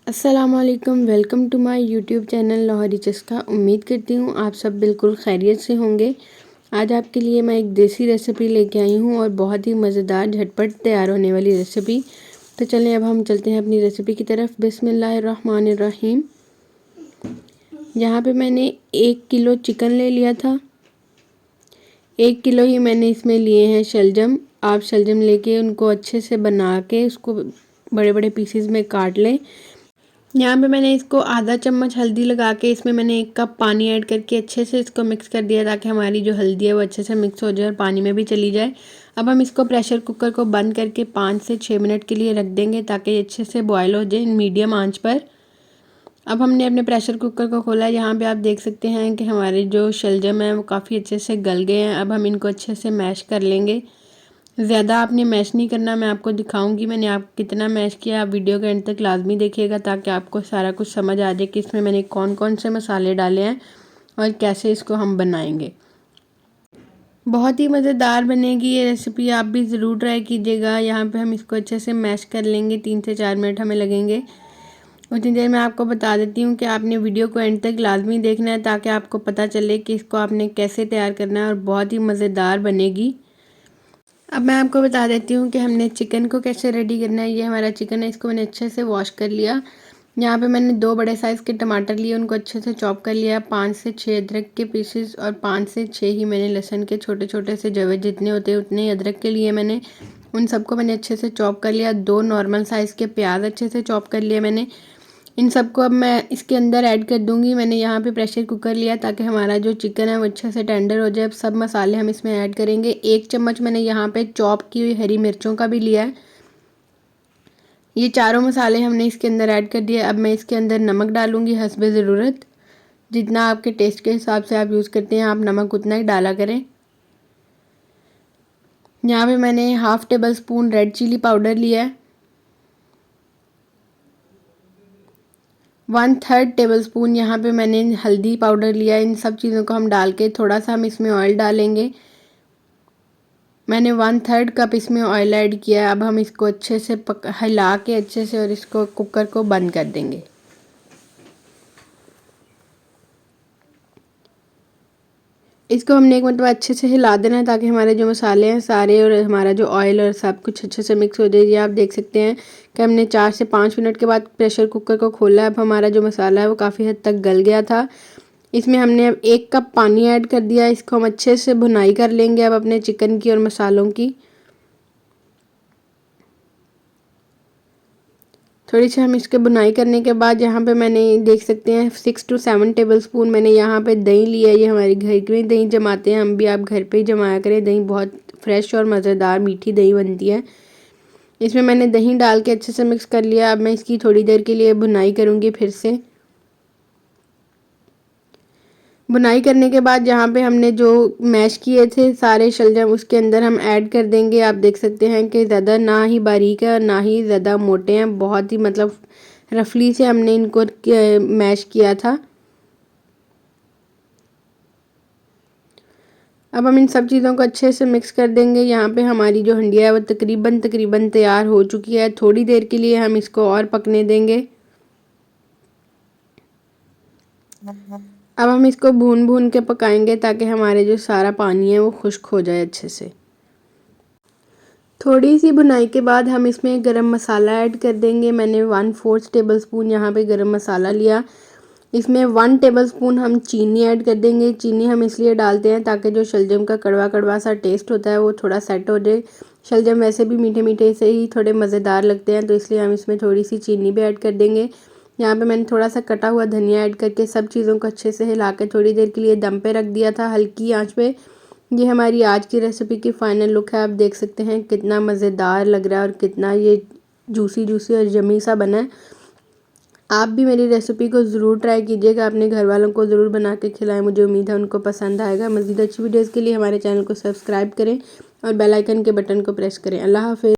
अस्सलामुअलैकुम, welcome to my YouTube channel Lahori Chaska. उम्मीद करती हूँ आप सब बिल्कुल खैरियत से होंगे। आज आपके लिए मैं एक देसी रेसिपी लेके आई हूँ और बहुत ही मज़ेदार झटपट तैयार होने वाली रेसिपी। तो चलें अब हम चलते हैं अपनी रेसिपी की तरफ। बिस्मिल्लाहिर्रहमानिर्रहीम। यहाँ पे मैंने 1 किलो चिकन ले लिया था। 1 किलो ही मैंने इसमें लिए हैं शलजम। आप शलजम लेके उनको अच्छे से बना के उसको बड़े बड़े पीसेस में काट लें। यहाँ पे मैंने इसको आधा चम्मच हल्दी लगा के इसमें मैंने 1 कप पानी ऐड करके अच्छे से इसको मिक्स कर दिया, ताकि हमारी जो हल्दी है वो अच्छे से मिक्स हो जाए और पानी में भी चली जाए। अब हम इसको प्रेशर कुकर को बंद करके 5 से 6 मिनट के लिए रख देंगे, ताकि ये अच्छे से बॉयल हो जाए मीडियम आंच पर। अब हमने अपने प्रेशर कुकर को खोला। यहाँ पे आप देख सकते हैं कि हमारे जो शलजम है वो काफ़ी अच्छे से गल गए हैं। अब हम इनको अच्छे से मैश कर लेंगे। ज़्यादा आपने मैश नहीं करना, मैं आपको दिखाऊंगी मैंने आप कितना मैश किया। आप वीडियो के एंड तक लाजमी देखिएगा, ताकि आपको सारा कुछ समझ आ जाए कि इसमें मैंने कौन कौन से मसाले डाले हैं और कैसे इसको हम बनाएंगे। बहुत ही मज़ेदार बनेगी ये रेसिपी, आप भी ज़रूर ट्राई कीजिएगा। यहाँ पे हम इसको अच्छे से मैश कर लेंगे। 3 से 4 मिनट हमें लगेंगे। उतनी देर में आपको बता देती हूँ कि आपने वीडियो को एंड तक लाजमी देखना है, ताकि आपको पता चले कि इसको आपने कैसे तैयार करना है और बहुत ही मज़ेदार बनेगी। अब मैं आपको बता देती हूँ कि हमने चिकन को कैसे रेडी करना है। ये हमारा चिकन है, इसको मैंने अच्छे से वॉश कर लिया। यहाँ पे मैंने 2 बड़े साइज़ के टमाटर लिए, उनको अच्छे से चॉप कर लिया। 5 से 6 अदरक के पीसेस और 5 से 6 ही मैंने लहसुन के छोटे छोटे से जवे जितने होते हैं उतने ही अदरक के लिए मैंने उन सबको मैंने अच्छे से चॉप कर लिया। 2 नॉर्मल साइज़ के प्याज अच्छे से चॉप कर लिए मैंने। इन सबको अब मैं इसके अंदर ऐड कर दूंगी। मैंने यहाँ पे प्रेशर कुकर लिया, ताकि हमारा जो चिकन है वो अच्छे से टेंडर हो जाए। अब सब मसाले हम इसमें ऐड करेंगे। 1 चम्मच मैंने यहाँ पे चॉप की हुई हरी मिर्चों का भी लिया है। ये चारों मसाले हमने इसके अंदर ऐड कर दिए। अब मैं इसके अंदर नमक डालूंगी हस्बे ज़रूरत। जितना आपके टेस्ट के हिसाब से आप यूज़ करते हैं आप नमक उतना ही डाला करें। यहाँ पे मैंने 1/2 tablespoon red chilli powder लिया है। 1/3 टेबल स्पून यहाँ पे मैंने हल्दी पाउडर लिया। इन सब चीज़ों को हम डाल के थोड़ा सा हम इसमें ऑयल डालेंगे। मैंने 1/3 कप इसमें ऑयल ऐड किया है। अब हम इसको अच्छे से हिला के अच्छे से और इसको कुकर को बंद कर देंगे। इसको हमने 1 मिनट अच्छे से हिला देना है, ताकि हमारे जो मसाले हैं सारे और हमारा जो ऑयल और सब कुछ अच्छे से मिक्स हो जाए। ये आप देख सकते हैं कि हमने 4 से 5 मिनट के बाद प्रेशर कुकर को खोला। अब हमारा जो मसाला है वो काफ़ी हद तक गल गया था। इसमें हमने अब 1 कप पानी ऐड कर दिया। इसको हम अच्छे से भुनाई कर लेंगे अब अपने चिकन की और मसालों की। थोड़ी सी हम इसके बुनाई करने के बाद यहाँ पे मैंने देख सकते हैं 6 से 7 टेबल स्पून मैंने यहाँ पे दही लिया है। ये हमारे घर के दही जमाते हैं हम भी, आप घर पे ही जमाया करें। दही बहुत फ्रेश और मज़ेदार मीठी दही बनती है। इसमें मैंने दही डाल के अच्छे से मिक्स कर लिया। अब मैं इसकी थोड़ी देर के लिए बुनाई करूँगी फिर से। बुनाई करने के बाद यहाँ पे हमने जो मैश किए थे सारे शलजम उसके अंदर हम ऐड कर देंगे। आप देख सकते हैं कि ज़्यादा ना ही बारीक है और ना ही ज़्यादा मोटे हैं, बहुत ही मतलब रफली से हमने इनको मैश किया था। अब हम इन सब चीज़ों को अच्छे से मिक्स कर देंगे। यहाँ पे हमारी जो हंडिया है वो तकरीबन तैयार हो चुकी है। थोड़ी देर के लिए हम इसको और पकने देंगे। अब हम इसको भून भून के पकाएंगे, ताकि हमारे जो सारा पानी है वो खुश्क हो जाए अच्छे से। थोड़ी सी भुनाई के बाद हम इसमें गरम मसाला ऐड कर देंगे। मैंने 1/4 टेबल स्पून यहाँ पे गरम मसाला लिया। इसमें 1 टेबल स्पून हम चीनी ऐड कर देंगे। चीनी हम इसलिए डालते हैं ताकि जो शलजम का कड़वा कड़वा सा टेस्ट होता है वो थोड़ा सेट हो जाए। शलजम वैसे भी मीठे मीठे से ही थोड़े मज़ेदार लगते हैं, तो इसलिए हम इसमें थोड़ी सी चीनी भी ऐड कर देंगे। यहाँ पे मैंने थोड़ा सा कटा हुआ धनिया ऐड करके सब चीज़ों को अच्छे से हिला के थोड़ी देर के लिए दम पे रख दिया था हल्की आंच पे। ये हमारी आज की रेसिपी की फ़ाइनल लुक है। आप देख सकते हैं कितना मज़ेदार लग रहा है और कितना ये जूसी जूसी और यम्मी सा बना है। आप भी मेरी रेसिपी को ज़रूर ट्राई कीजिएगा, अपने घर वालों को ज़रूर बना के खिलाएं। मुझे उम्मीद है उनको पसंद आएगा। मज़ीद अच्छी वीडियोज़ के लिए हमारे चैनल को सब्सक्राइब करें और बेल आइकन के बटन को प्रेस करें। अल्लाह हाफ़िज़।